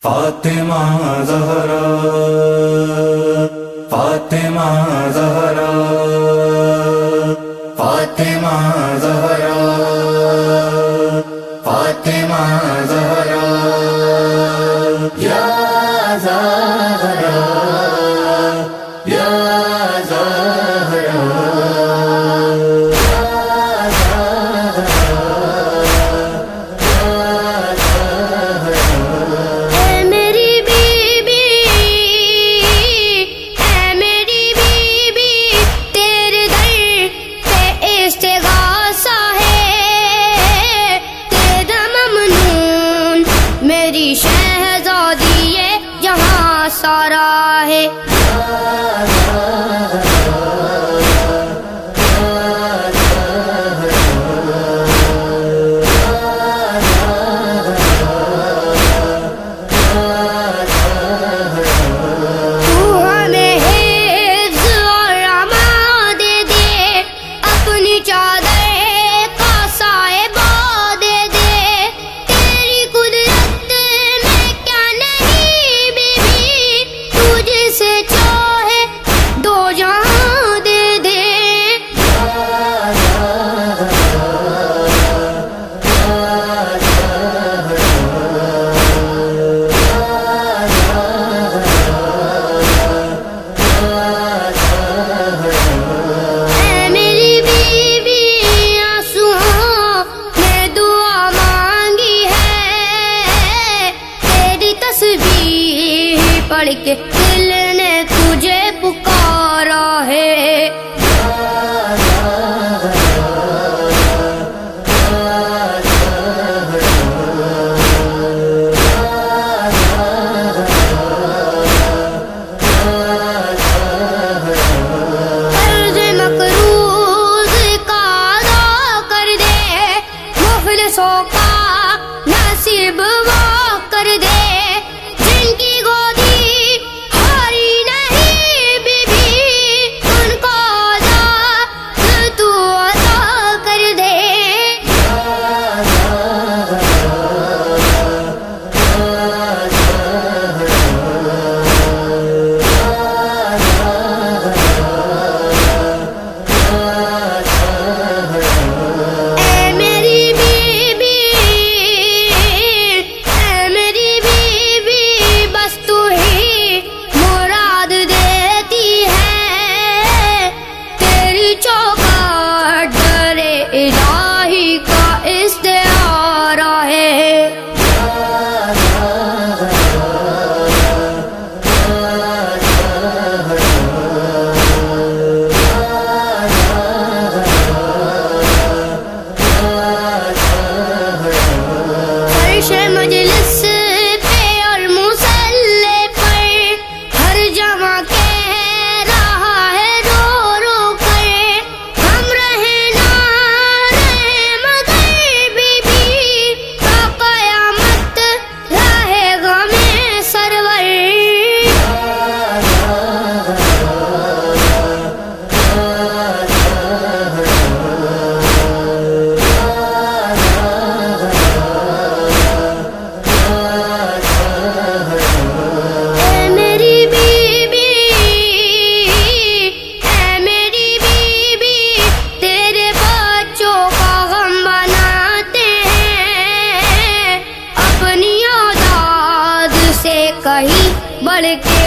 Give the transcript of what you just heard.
فاطمہ زہرا، فاطمہ زہرا، فاطمہ زہرا، فاطمہ زہرا، یا زہرا، یا زہرا، شہزادی یہاں سارا ہے، تو ہمیں حفظ اور امان دے دے، اپنی چادر کا سائبہ دے دے، تیری قدرت میں کیا نہیں بی بی، تو جسے چاہے دو جہاں دے دے۔ اے میری بیوی آنسوؤں میں دعا مانگی ہے، تیری تسبیح پڑھ کے دل نے تجھے پکارا ہے۔ قرض مقروض کا ادا کر دے، مفلسوں کا نصیب وہ کر دے، جن کی گودی بھاری نہیں بی بی، ان کو آزاد تو عطا کر دے۔ اے میری بیوی، اے میری بیوی، بس تو ہی مراد دیتی ہے، تیری چوکھٹ در الہی کا استعارہ ہے۔ فرش مجلس پہ اور مصلی پر ہر جمع کہہ رہا ہے رو رو کر، ہم رہیں نہ رہیں مگر بی بی، تا قیامت رہے گا میں سرور۔ اے میری بیوی، اے میری بیوی، تیرے بچوں کا غم بناتے ہیں، اپنی اولاد سے کہیں بڑھ کے